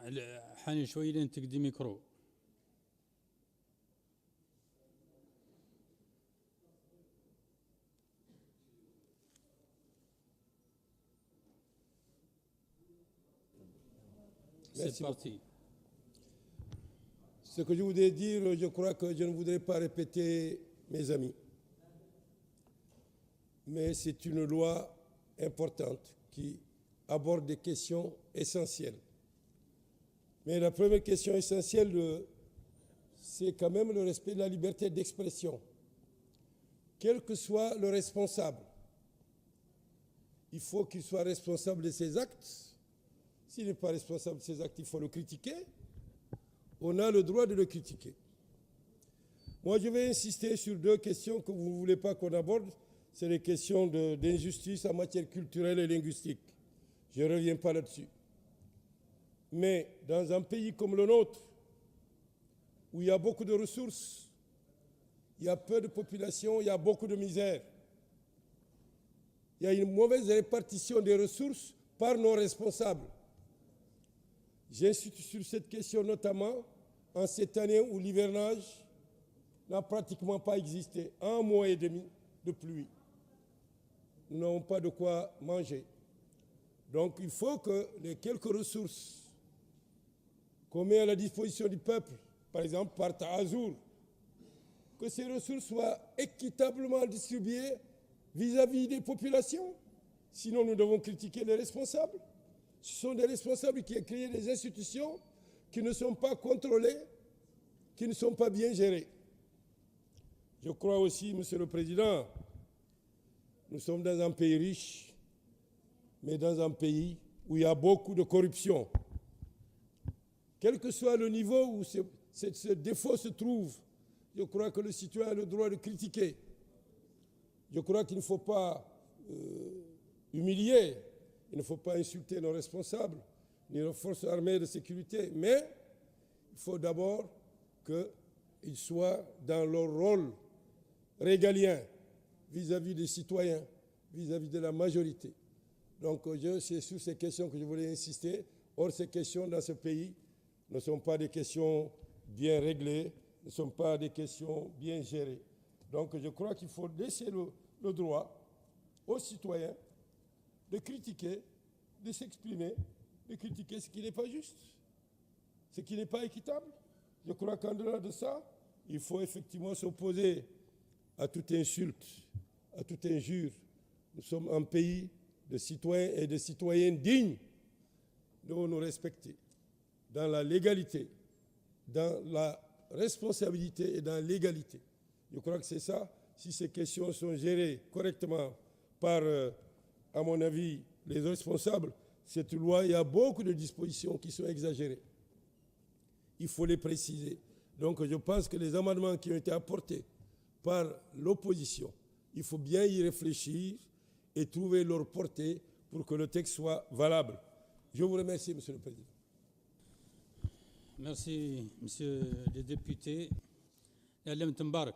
حاني شوي لين تقدي ميكرو. C'est parti. Ce que je voudrais dire, je crois que je ne voudrais pas répéter mes amis. Mais c'est une loi importante qui aborde des questions essentielles. Mais la première question essentielle, c'est quand même le respect de la liberté d'expression. Quel que soit le responsable, il faut qu'il soit responsable de ses actes. S'il n'est pas responsable de ses actes, il faut le critiquer. On a le droit de le critiquer. Moi, je vais insister sur deux questions que vous ne voulez pas qu'on aborde. C'est les questions d'injustice en matière culturelle et linguistique. Je ne reviens pas là-dessus. Mais dans un pays comme le nôtre, où il y a beaucoup de ressources, il y a peu de population, il y a beaucoup de misère, il y a une mauvaise répartition des ressources par nos responsables. J'insiste sur cette question notamment en cette année où l'hivernage n'a pratiquement pas existé. 1 mois et demi de pluie. Nous n'avons pas de quoi manger. Donc il faut que les quelques ressources qu'on met à la disposition du peuple, par exemple par Azur, que ces ressources soient équitablement distribuées vis-à-vis des populations. Sinon, nous devons critiquer les responsables. Ce sont des responsables qui ont créé des institutions qui ne sont pas contrôlées, qui ne sont pas bien gérées. Je crois aussi, Monsieur le Président, nous sommes dans un pays riche, mais dans un pays où il y a beaucoup de corruption. Quel que soit le niveau où ce défaut se trouve, je crois que le citoyen a le droit de critiquer. Je crois qu'il ne faut pas humilier, il ne faut pas insulter nos responsables, ni nos forces armées de sécurité, mais il faut d'abord qu'ils soient dans leur rôle régalien vis-à-vis des citoyens, vis-à-vis de la majorité. Donc c'est sur ces questions que je voulais insister. Or, ces questions dans ce pays ne sont pas des questions bien réglées, ne sont pas des questions bien gérées. Donc je crois qu'il faut laisser le droit aux citoyens de critiquer, de s'exprimer, de critiquer ce qui n'est pas juste, ce qui n'est pas équitable. Je crois qu'en-delà de ça, il faut effectivement s'opposer à toute insulte, à toute injure. Nous sommes un pays de citoyens et de citoyennes dignes. Nous devons nous respecter dans la légalité, dans la responsabilité et dans l'égalité. Je crois que c'est ça. Si ces questions sont gérées correctement par, à mon avis, les responsables, cette loi, il y a beaucoup de dispositions qui sont exagérées. Il faut les préciser. Donc je pense que les amendements qui ont été apportés par l'opposition, il faut bien y réfléchir et trouver leur portée pour que le texte soit valable. Je vous remercie, Monsieur le Président. Merci, Monsieur le député. Yalem Mbarak.